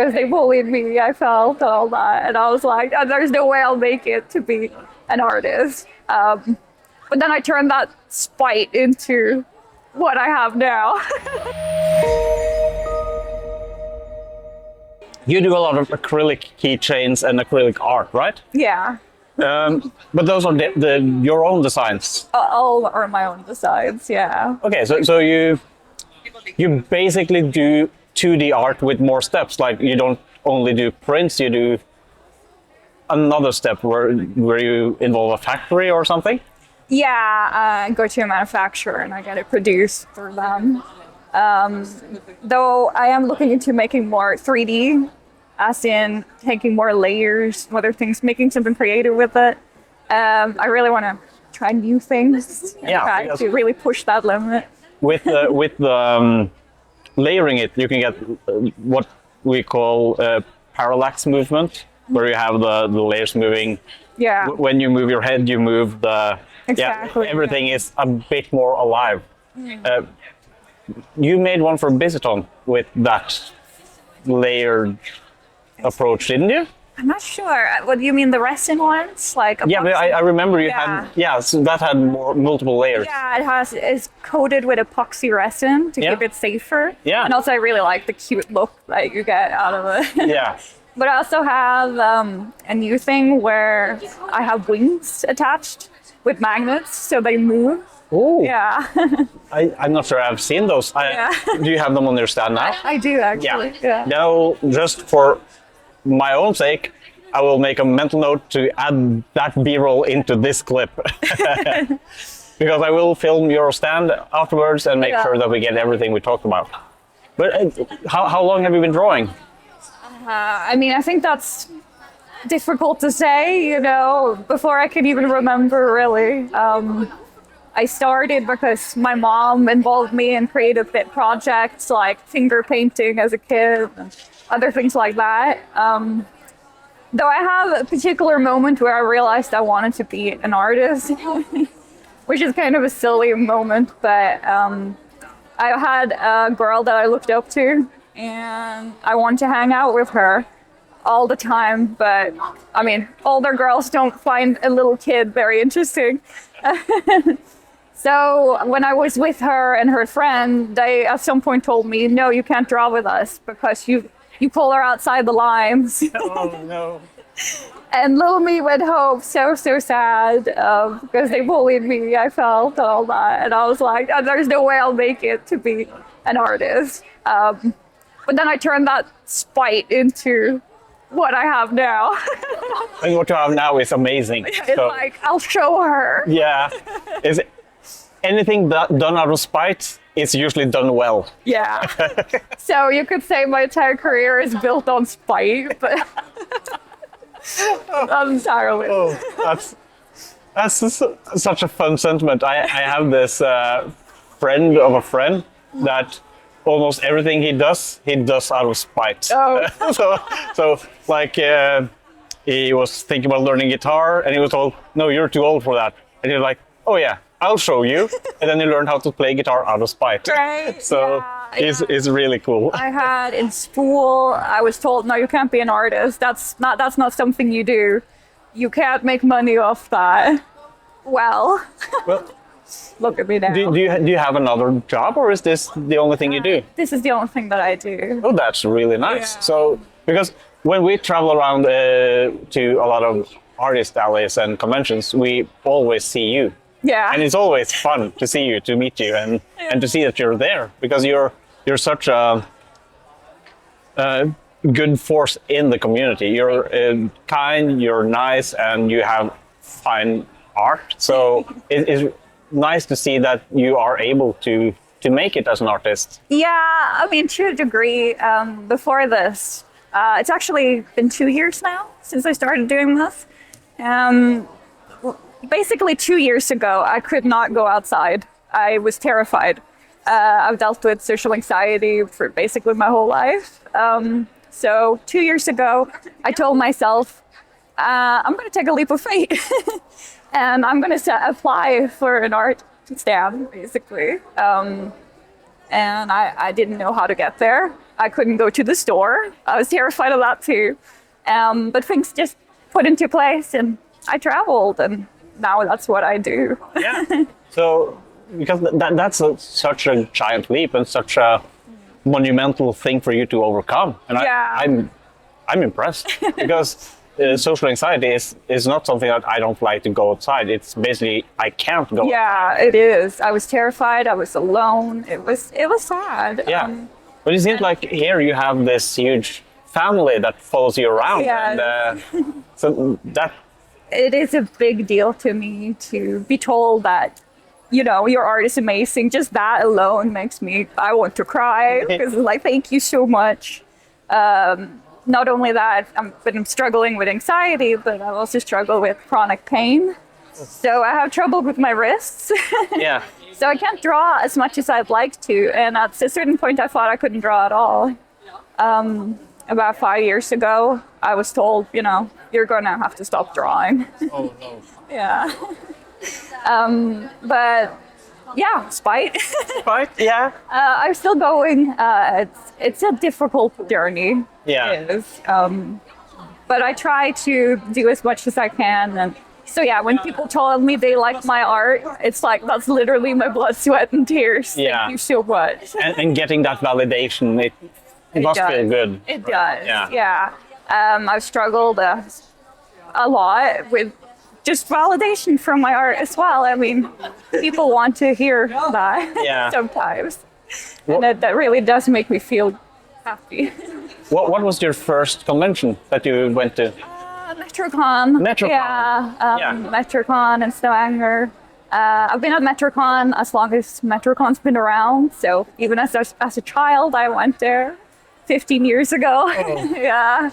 because they bullied me. I felt all that, and I was like, "Oh, there's no way I'll make it to be an artist." But then I turned that spite into what I have now. You do a lot of acrylic keychains and acrylic art, right? Yeah. But those are your own designs. All are my own designs, yeah. Okay, so you basically do 2D art with more steps. Like you don't only do prints, you do another step where you involve a factory or something. Yeah, I go to a manufacturer and I get it produced for them. Though I am looking into making more 3D, as in taking more layers, other things, making something creative with it. I really want to try new things and try to really push that limit. With the layering it, you can get what we call parallax movement, where you have the layers moving. Yeah. When you move your head, you move the... Exactly. Yeah, everything is a bit more alive. You made one for Biziton with that layered approach, didn't you? I'm not sure. What do you mean, the resin ones? Like yeah, but I remember you had so that had multiple layers. Yeah, it's coated with epoxy resin to keep it safer. Yeah. And also I really like the cute look that you get out of it. Yeah. But I also have a new thing where I have wings attached with magnets so they move. Oh. Yeah. I'm not sure I've seen those. Do you have them on your stand now? I do actually. Yeah. Now, just for my own sake, I will make a mental note to add that B-roll into this clip. Because I will film your stand afterwards and make sure that we get everything we talked about. But how long have you been drawing? I mean, I think that's difficult to say, you know, before I can even remember, really. I started because my mom involved me in creative bit projects like finger painting as a kid and other things like that. Though I have a particular moment where I realized I wanted to be an artist, which is kind of a silly moment, but I had a girl that I looked up to and I wanted to hang out with her all the time, but I mean, older girls don't find a little kid very interesting. So when I was with her and her friend, they at some point told me, no, you can't draw with us because you pull her outside the lines. Oh, no. And little me went home so sad because they bullied me, I felt, all that. And I was like, oh, there's no way I'll make it to be an artist. But then I turned that spite into what I have now. And what you have now is amazing. It's like, I'll show her. Yeah. Anything done out of spite is usually done well. Yeah. So you could say my entire career is built on spite, but not entirely. Oh, that's such a fun sentiment. I have this friend of a friend that almost everything he does out of spite. Oh. so like he was thinking about learning guitar and he was told, no, you're too old for that. And he's like, oh yeah, I'll show you. And then he learned how to play guitar out of spite. Right. So it's really cool. I had in school, I was told, no, you can't be an artist. That's not something you do. You can't make money off that. Well, look at me now. Do you have another job or is this the only thing you do? This is the only thing that I do. Oh, that's really nice. Yeah. So, because when we travel around to a lot of artist alleys and conventions, we always see you. Yeah. And it's always fun to see you, to meet you, and to see that you're there because you're such a good force in the community. You're kind, you're nice, and you have fine art. So it's nice to see that you are able to make it as an artist. Yeah, I mean, to a degree. Before this, it's actually been 2 years now since I started doing this. Basically 2 years ago, I could not go outside. I was terrified. I've dealt with social anxiety for basically my whole life. So 2 years ago, I told myself, I'm going to take a leap of faith. And I'm going to apply for an art stand, basically. and I didn't know how to get there. I couldn't go to the store. I was terrified of that too. But things just put into place, and I traveled, and now that's what I do. Yeah. So, because that's such a giant leap and such a monumental thing for you to overcome, and Yeah. I'm impressed because social anxiety is not something that I don't like to go outside. It's basically I can't go. Yeah, it is. I was terrified. I was alone. It was sad. Yeah. But it seems like here you have this huge family that follows you around. Yeah. And so that, It is a big deal to me to be told that, you know, your art is amazing. Just that alone makes me, I want to cry because like, thank you so much. Not only that, I'm struggling with anxiety, but I also struggle with chronic pain. So I have trouble with my wrists. yeah. So I can't draw as much as I'd like to. And at a certain point, I thought I couldn't draw at all. About 5 years ago, I was told, you know, you're going to have to stop drawing. Oh no. Yeah. But yeah, spite. Right? Yeah. I'm still going. It's a difficult journey. Yeah. It is. But I try to do as much as I can. And so yeah, when people told me they like my art, it's like that's literally my blood, sweat, and tears. Yeah. Thank you so much. And getting that validation, it must feel good. It does. Yeah. Yeah. I've struggled a lot with just validation from my art as well. I mean, people want to hear that Yeah. sometimes. And that really does make me feel happy. What was your first convention that you went to? Metrocon. Metrocon. Yeah, Yeah. Metrocon in Stavanger. I've been at Metrocon as long as Metrocon's been around. So even as a child, I went there 15 years ago. Oh. Yeah.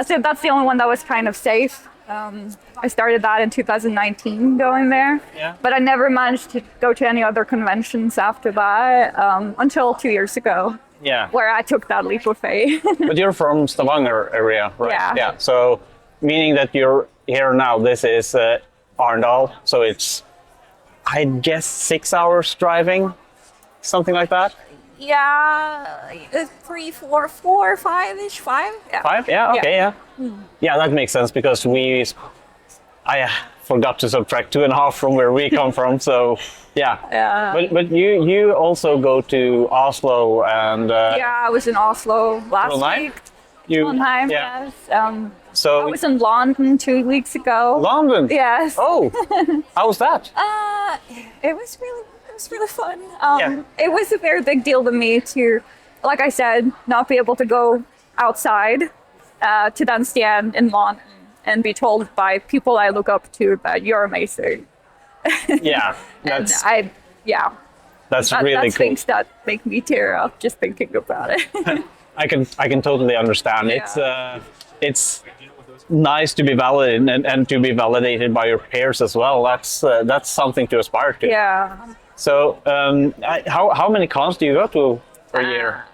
So that's the only one that was kind of safe. I started that in 2019 going there. Yeah. But I never managed to go to any other conventions after that until 2 years ago, Yeah. where I took that leap of faith. But you're from Stavanger area, right? Yeah. Yeah. So meaning that you're here now, this is Arendal, so it's, I guess, 6 hours driving, something like that? Yeah, 3, 4, 4, 5-ish, 5. Yeah. 5? Yeah, okay, yeah. Yeah, that makes sense because I forgot to subtract 2.5 from where we come from, so yeah. Yeah. But you also go to Oslo and Yeah, I was in Oslo last Trondheim? week. You, Trondheim, yeah. yes. So I was in London 2 weeks ago. London. Yes. Oh, how was that? It was really fun. Yeah. It was a very big deal to me to, like I said, not be able to go outside, to then stand in London and be told by people I look up to that you're amazing. Yeah, And that's that's really that's cool. things that make me tear up just thinking about it. I can totally understand. Yeah. It's nice to be validated and to be validated by your peers as well. That's something to aspire to. Yeah. So how many cons do you go to per year?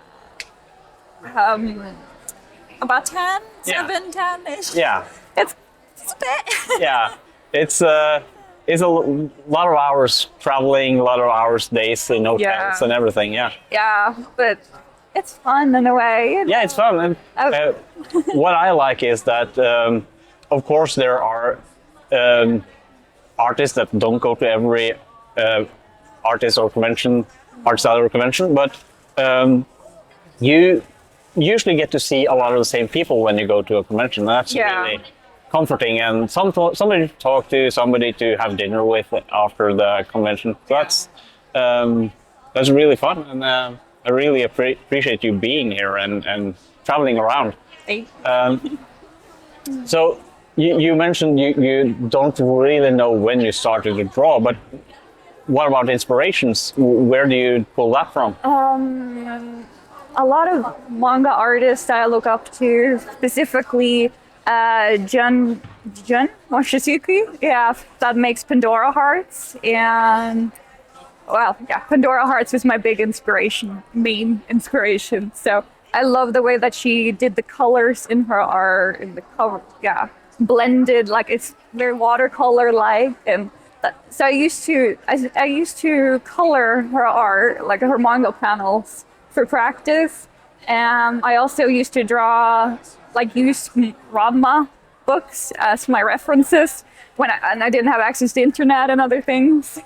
About 10, Yeah. 7, 10-ish. Yeah, It's a bit. yeah. It's a lot of hours traveling, a lot of hours, days in hotels Yeah. and everything. Yeah. Yeah, but it's fun in a way. Yeah, it's fun. And what I like is that, of course, there are artists that don't go to every artist or convention, art style or convention, but you usually get to see a lot of the same people when you go to a convention. That's Yeah. really comforting, and somebody to talk to, somebody to have dinner with after the convention. So that's really fun, and I really appreciate you being here and traveling around. So you mentioned you don't really know when you started to draw, but what about inspirations? Where do you pull that from? A lot of manga artists that I look up to, specifically Jun Mochizuki, yeah, that makes Pandora Hearts, and well, yeah, Pandora Hearts was my big main inspiration. So I love the way that she did the colors in her art and the cover, yeah, blended, like it's very watercolor-like, and So I used to color her art, like her manga panels, for practice. And I also used to draw, like use Ranma books as my references and I didn't have access to internet and other things.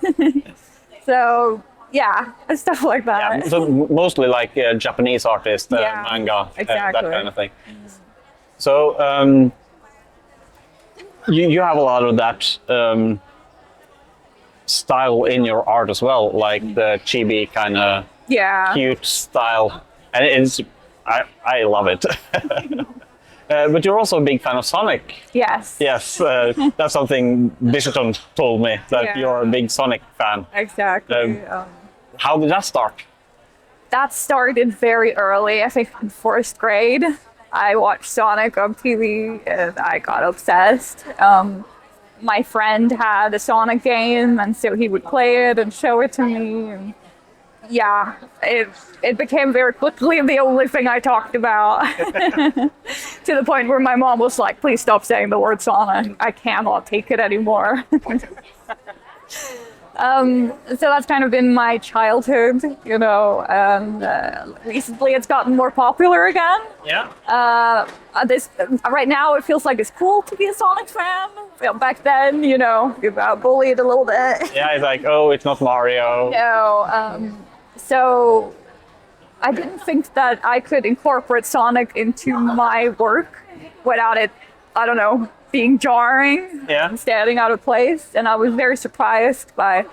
So yeah, stuff like that. Yeah, so mostly like Japanese artists, Yeah, manga, exactly. that kind of thing. So you have a lot of that style in your art as well, like the chibi kind of Yeah. cute style, and I love it. But you're also a big fan of Sonic. Yes. Yes, that's something Bishopton told me, that Yeah. you're a big Sonic fan. Exactly. How did that start? That started very early. I think in fourth grade, I watched Sonic on TV and I got obsessed. My friend had a Sonic game, and so he would play it and show it to me. And yeah, it became very quickly the only thing I talked about. To the point where my mom was like, "Please stop saying the word Sonic. I cannot take it anymore." So that's kind of been my childhood, and recently it's gotten more popular again. Yeah. Right now it feels like it's cool to be a Sonic fan. Back then, you got bullied a little bit. Yeah, it's like, oh, it's not Mario. So I didn't think that I could incorporate Sonic into my work without it, I don't know, being jarring and standing out of place. And I was very surprised by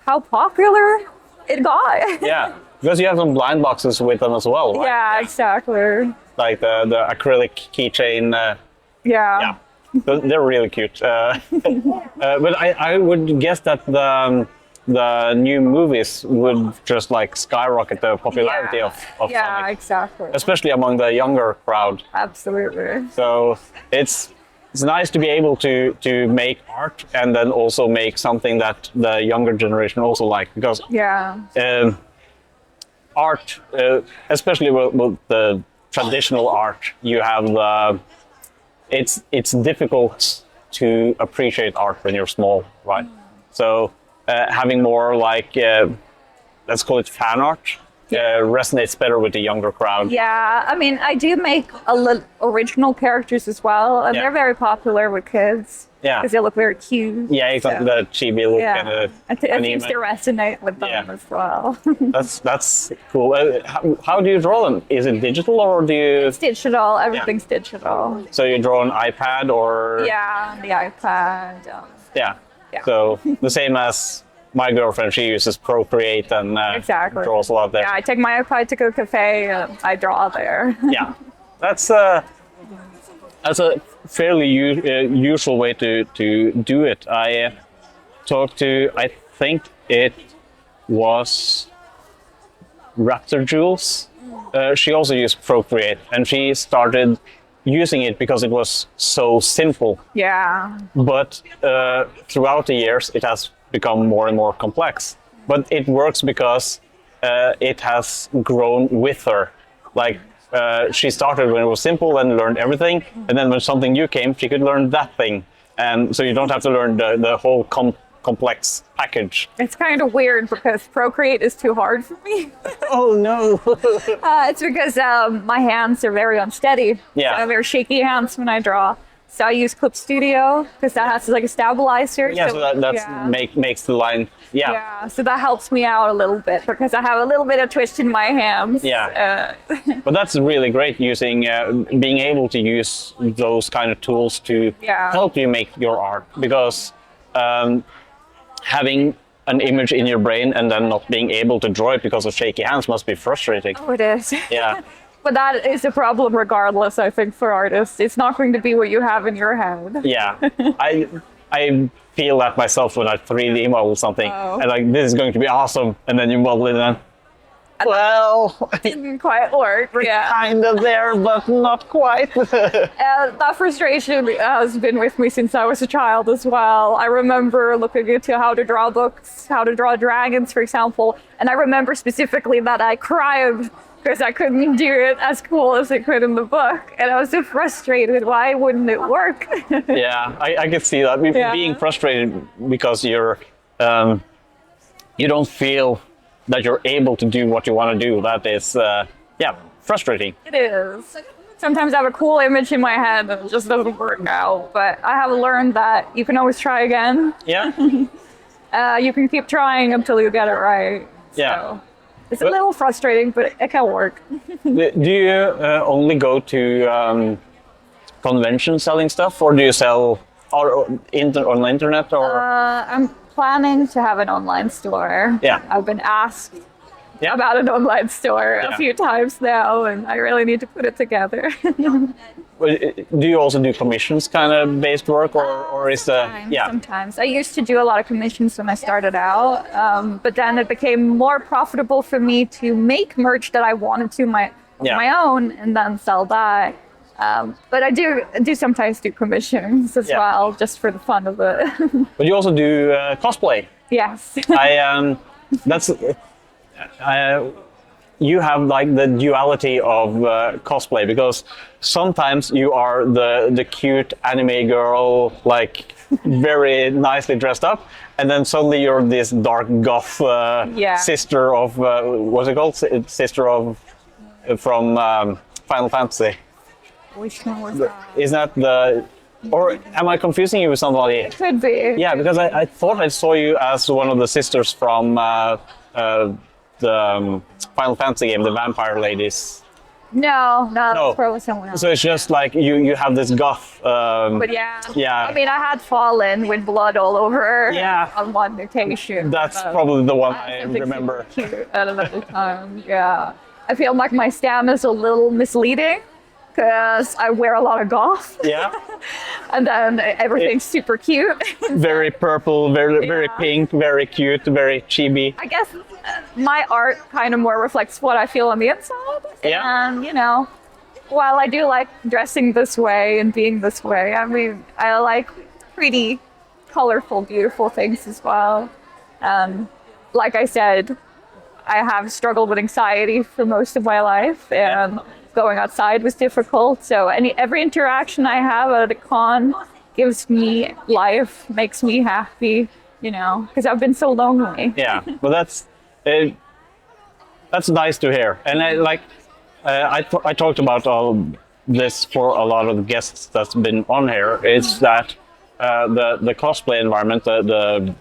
how popular it got. Yeah, because you have some blind boxes with them as well, right? Yeah, exactly. Like the acrylic keychain. Yeah. They're really cute. But I would guess that the new movies would just like skyrocket the popularity of Yeah, Sonic, exactly. especially among the younger crowd. Absolutely. So it's nice to be able to make art and then also make something that the younger generation also like, because art, especially with the traditional art, you have it's difficult to appreciate art when you're small, right? So having more like let's call it fan art resonates better with the younger crowd. Yeah, I mean, I do make original characters as well, and they're very popular with kids. Yeah, because they look very cute. Yeah, exactly. The chibi look and I think they resonate with them as well. That's cool. How do you draw them? Is it digital or do you? It's digital. Everything's digital. So you draw on iPad or? Yeah, the iPad. Yeah. So the same as my girlfriend, she uses Procreate and draws a lot there. Yeah, I take my iPad to go cafe and I draw there. Yeah, that's a fairly usual way to do it. I talked to, I think it was Raptor Jules. She also used Procreate, and she started using it because it was so simple. Yeah. But throughout the years, it has become more and more complex. But it works because it has grown with her. Like she started when it was simple and learned everything, and then when something new came, she could learn that thing. And so you don't have to learn the whole complex package. It's kind of weird because Procreate is too hard for me. Oh no! It's because my hands are very unsteady. Yeah. So I have very shaky hands when I draw. So I use Clip Studio because that has like a stabilizer. Yeah, so that makes the line. Yeah. Yeah, so that helps me out a little bit because I have a little bit of twist in my hands. Yeah. But that's really great using, being able to use those kind of tools to help you make your art, because having an image in your brain and then not being able to draw it because of shaky hands must be frustrating. Oh, it is. Yeah. But that is a problem regardless, I think, for artists. It's not going to be what you have in your head. Yeah. I feel that myself when I 3D model something. Oh. And like, this is going to be awesome. And then you model it and well, it didn't quite work. Yeah. Kind of there, but not quite. That frustration has been with me since I was a child as well. I remember looking into how to draw books, how to draw dragons, for example. And I remember specifically that I cried because I couldn't do it as cool as it could in the book. And I was so frustrated. Why wouldn't it work? Yeah, I can see that. Yeah. Being frustrated because you don't feel that you're able to do what you want to do. That is, frustrating. It is. Sometimes I have a cool image in my head and it just doesn't work out. But I have learned that you can always try again. Yeah. You can keep trying until you get it right. Yeah. So it's a little frustrating, but it can work. Do you only go to conventions selling stuff, or do you sell on the internet? Or I'm planning to have an online store. Yeah. I've been asked Yeah. about an online store Yeah. a few times now, and I really need to put it together. do you also do commissions kind of based work, or is the Sometimes. I used to do a lot of commissions when I started out, but then it became more profitable for me to make merch that I wanted to my own and then sell that. But I do sometimes do commissions as well, just for the fun of it. But you also do cosplay. Yes. That's you have like the duality of cosplay, because sometimes you are the cute anime girl, like very nicely dressed up, and then suddenly you're this dark goth sister of what's it called? Sister of from Final Fantasy. Which one was that? Isn't that the? Or am I confusing you with somebody? Could be. Yeah, because I thought I saw you as one of the sisters from the Final Fantasy game, the Vampire Ladies. No, that's probably someone else. So it's just like you have this goth. But yeah. Yeah. I mean, I had fallen with blood all over Yeah. on one occasion. That's probably the one I Something remember. super cute at another time. Yeah. I feel like my stam is a little misleading because I wear a lot of goth. Yeah. And then everything's super cute. Very purple, very pink, very cute, very chibi. I guess my art kind of more reflects what I feel on the inside. Yeah. And, while I do like dressing this way and being this way, I mean, I like pretty colorful, beautiful things as well. Like I said, I have struggled with anxiety for most of my life, and going outside was difficult. So every interaction I have at a con gives me life, makes me happy, because I've been so lonely. Yeah, well, that's nice to hear. And I talked about all this for a lot of the guests that's been on here. Is that the cosplay environment, the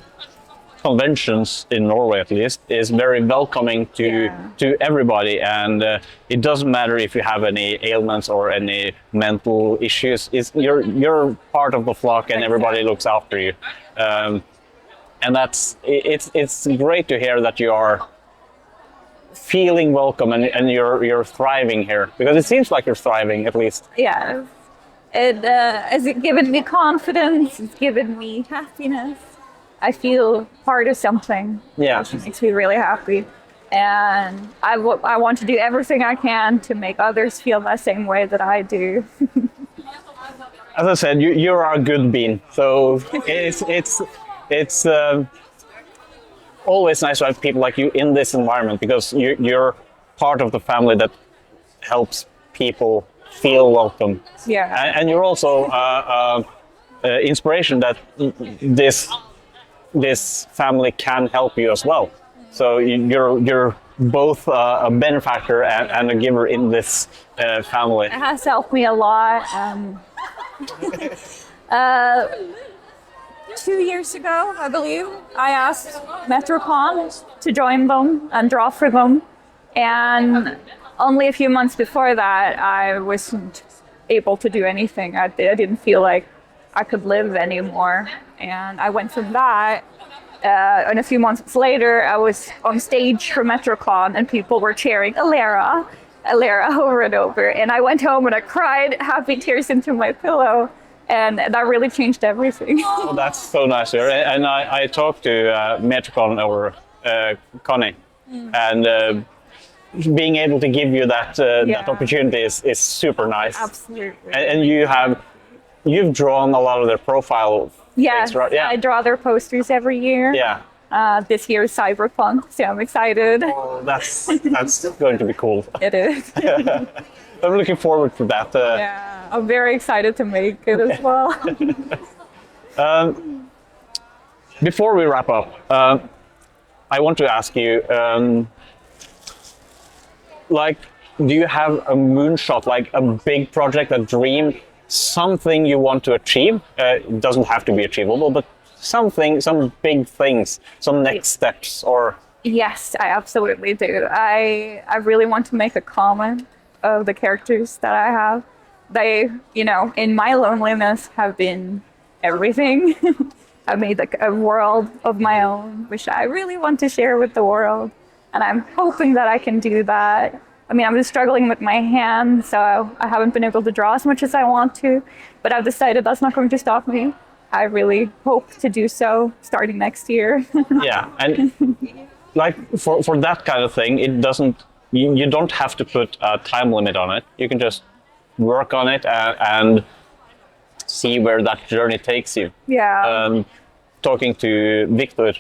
conventions in Norway at least, is very welcoming to everybody, and it doesn't matter if you have any ailments or any mental issues. You're part of the flock, and everybody looks after you. And it's great to hear that you are feeling welcome and you're thriving here, because it seems like you're thriving at least. Yeah. It has given me confidence, it's given me happiness. I feel part of something, which makes me really happy. And I want to do everything I can to make others feel the same way that I do. As I said, you're a good bean. So it's always nice to have people like you in this environment, because you're part of the family that helps people feel welcome. Yeah. And you're also inspiration that this family can help you as well. So you're both a benefactor and a giver in this family. It has helped me a lot. 2 years ago, I believe, I asked MetroCon to join them and draw for them. And only a few months before that, I wasn't able to do anything. I didn't feel like I could live anymore. And I went from that. And a few months later, I was on stage for MetroCon, and people were cheering Eleerra over and over. And I went home and I cried happy tears into my pillow. And that really changed everything. Oh, that's so nice to hear. And I talked to MetroCon over Connie, and being able to give you that opportunity is super nice. Absolutely. And you've drawn a lot of their profile. Yeah, things, right? Yeah. I draw their posters every year. Yeah. this year's Cyberpunk, so I'm excited. Oh, that's going to be cool. It is. I'm looking forward to that. Yeah, I'm very excited to make it as well. Before we wrap up, I want to ask you, like, do you have a moonshot, like a big project, a dream, something you want to achieve? It doesn't have to be achievable, but something, some big things, some next steps, or... Yes, I absolutely do. I really want to make a comment of the characters that I have. They, you know, in my loneliness have been everything. I made like a world of my own, which I really want to share with the world. And I'm hoping that I can do that. I mean, I'm just struggling with my hand, so I haven't been able to draw as much as I want to, but I've decided that's not going to stop me. I really hope to do so starting next year. Yeah, and like for that kind of thing, it doesn't, you don't have to put a time limit on it. You can just work on it and see where that journey takes you. Yeah. Talking to Victor,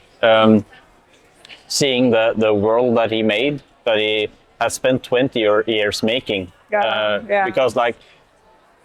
seeing the world that he made, that he has spent 20 years making. Yeah. Because like,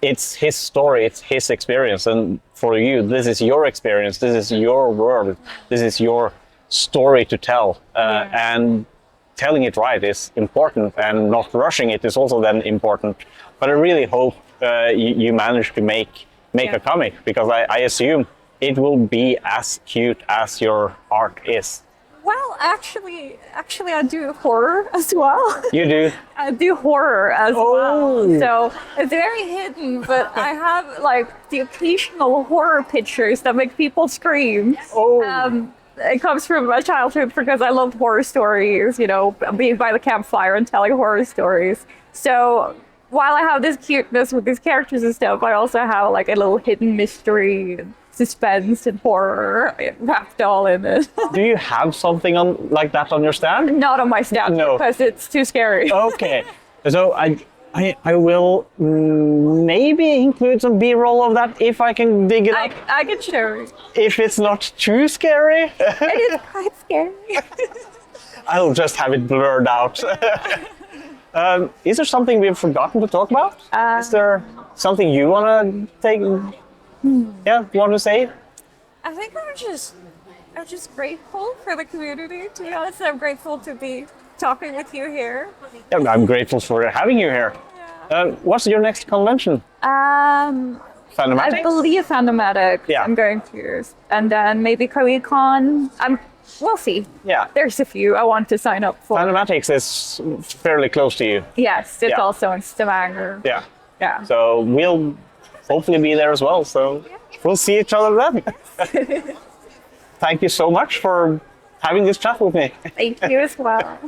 it's his story, it's his experience, and for you, this is your experience, this is your world, this is your story to tell, and telling it right is important, and not rushing it is also then important. But I really hope you manage to make a comic, because I assume it will be as cute as your art is. Well, actually, I do horror as well. You do? I do horror as well. So it's very hidden, but I have like the occasional horror pictures that make people scream. It comes from my childhood because I love horror stories, you know, being by the campfire and telling horror stories. So while I have this cuteness with these characters and stuff, I also have like a little hidden mystery and suspense and horror wrapped all in it. Do you have something like that on your stand? Not on my stand, No. because it's too scary. Okay, so I will maybe include some B-roll of that if I can dig it up. I can show you. If it's not too scary, It is quite scary. I'll just have it blurred out. Is there something we've forgotten to talk about? Is there something you want to take? Yeah, you want to say? I think I'm just grateful for the community. To be honest, I'm grateful to be talking with you here. Yeah, I'm grateful for having you here. What's your next convention? Fandomatics? I believe Fandomatics. Yeah. I'm going to, and then maybe Korean-Con. We'll see. Yeah. There's a few I want to sign up for. Fandomatics is fairly close to you. Yes, it's Yeah. also in Stavanger. Yeah. Yeah. So we'll hopefully be there as well. So we'll see each other then. Thank you so much for having this chat with me. Thank you as well.